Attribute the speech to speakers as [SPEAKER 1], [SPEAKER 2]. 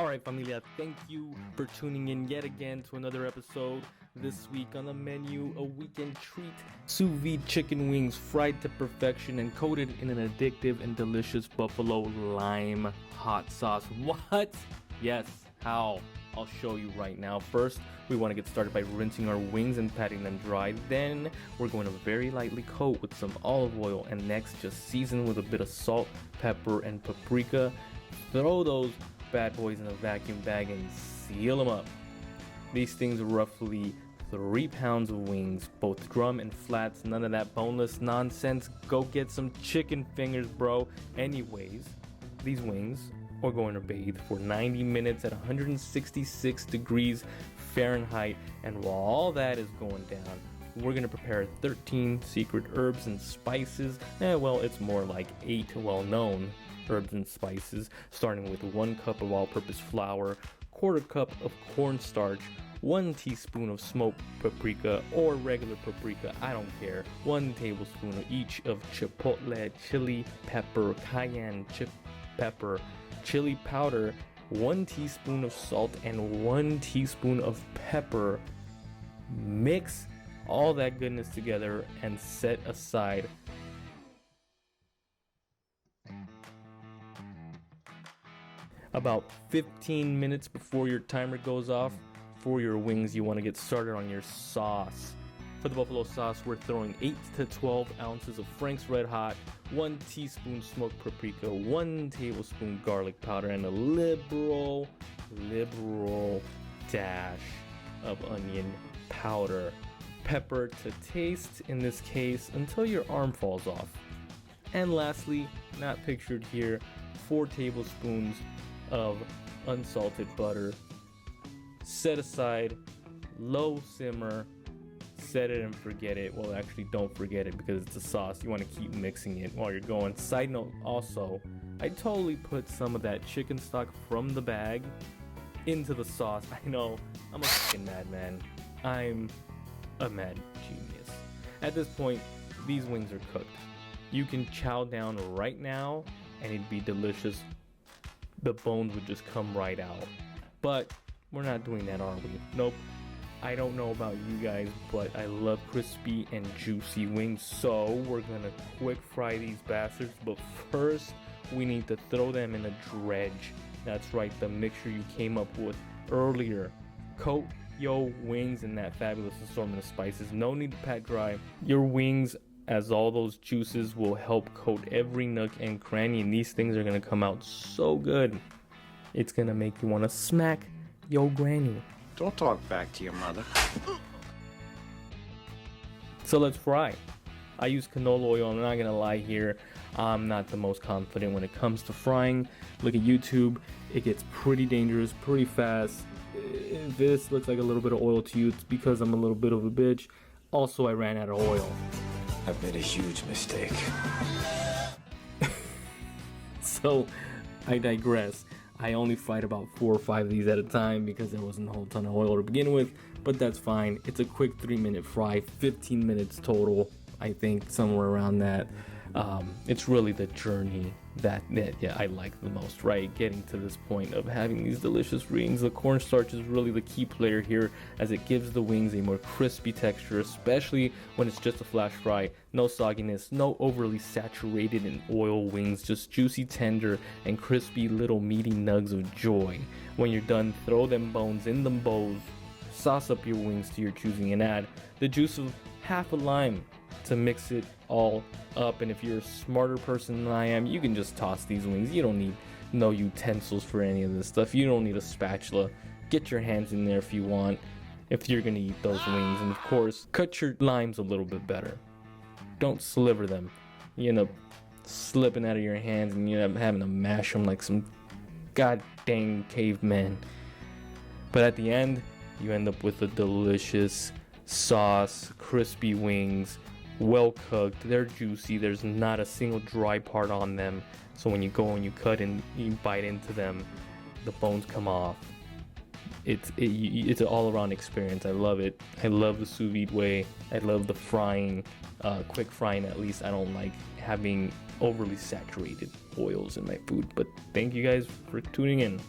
[SPEAKER 1] Alright familia, thank you for tuning in yet again to another episode. This week on the menu, a weekend treat. Sous vide chicken wings fried to perfection and coated in an addictive and delicious buffalo lime hot sauce. What? Yes, how? I'll show you right now. First, we want to get started by rinsing our wings and patting them dry. Then, we're going to very lightly coat with some olive oil. And next, just season with a bit of salt, pepper, and paprika. Throw those bad boys in a vacuum bag and seal them up. These things are roughly 3 pounds of wings, both drum and flats, none of that boneless nonsense. Go get some chicken fingers, bro. Anyways, these wings are going to bathe for 90 minutes at 166 degrees Fahrenheit, and while all that is going down, we're going to prepare 13 secret herbs and spices. Well, it's more like 8 well-known herbs and spices, starting with 1 cup of all-purpose flour, 1/4 cup of cornstarch, 1 teaspoon of smoked paprika or regular paprika, I don't care, 1 tablespoon of each of chipotle, chili pepper, cayenne pepper, chili powder, 1 teaspoon of salt, and 1 teaspoon of pepper. Mix all that goodness together and set aside. About 15 minutes before your timer goes off, for your wings, you want to get started on your sauce. For the buffalo sauce, we're throwing 8 to 12 ounces of Frank's Red Hot, 1 teaspoon smoked paprika, 1 tablespoon garlic powder, and a liberal dash of onion powder. Pepper to taste, in this case, until your arm falls off. And lastly, not pictured here, 4 tablespoons of unsalted butter. Set aside, low simmer, set it and forget it. Well, actually don't forget it because it's a sauce. You want to keep mixing it while you're going. Side note also, I totally put some of that chicken stock from the bag into the sauce. I know, I'm a fucking madman. I'm a mad genius. At this point, these wings are cooked. You can chow down right now and it'd be delicious. The bones would just come right out. But we're not doing that, are we? Nope. I don't know about you guys, but I love crispy and juicy wings, so we're gonna quick fry these bastards. But first, we need to throw them in a dredge. That's right, the mixture you came up with earlier. Coat your wings in that fabulous assortment of spices. No need to pat dry your wings, as all those juices will help coat every nook and cranny, and these things are gonna come out so good. It's gonna make you wanna smack yo granny.
[SPEAKER 2] Don't talk back to your mother.
[SPEAKER 1] So let's fry. I use canola oil. I'm not gonna lie here, I'm not the most confident when it comes to frying. Look at YouTube, it gets pretty dangerous pretty fast. If this looks like a little bit of oil to you, it's because I'm a little bit of a bitch. Also, I ran out of oil.
[SPEAKER 2] I've made a huge mistake.
[SPEAKER 1] So, I digress. I only fried about 4 or 5 of these at a time because there wasn't a whole ton of oil to begin with, but that's fine. It's a quick 3-minute fry, 15 minutes total, I think, somewhere around that. It's really the journey that I like the most, right? Getting to this point of having these delicious wings. The cornstarch is really the key player here, as it gives the wings a more crispy texture, especially when it's just a flash fry. No sogginess, no overly saturated in oil wings, just juicy, tender, and crispy little meaty nugs of joy. When you're done, throw them bones in them bowls, sauce up your wings to your choosing, and add the juice of half a lime to mix it all up. And if you're a smarter person than I am, you can just toss these wings. You don't need no utensils for any of this stuff. You don't need a spatula. Get your hands in there if you want, if you're gonna eat those wings. And of course, cut your limes a little bit better. Don't sliver them. You end up slipping out of your hands and you end up having to mash them like some god dang caveman. But at the end, you end up with a delicious sauce, crispy wings, well cooked. They're juicy. There's not a single dry part on them. So when you go and you cut and you bite into them, the bones come off. It's an all-around experience. I love it. I love the sous vide way. I love the frying, quick frying at least. I don't like having overly saturated oils in my food. But thank you guys for tuning in.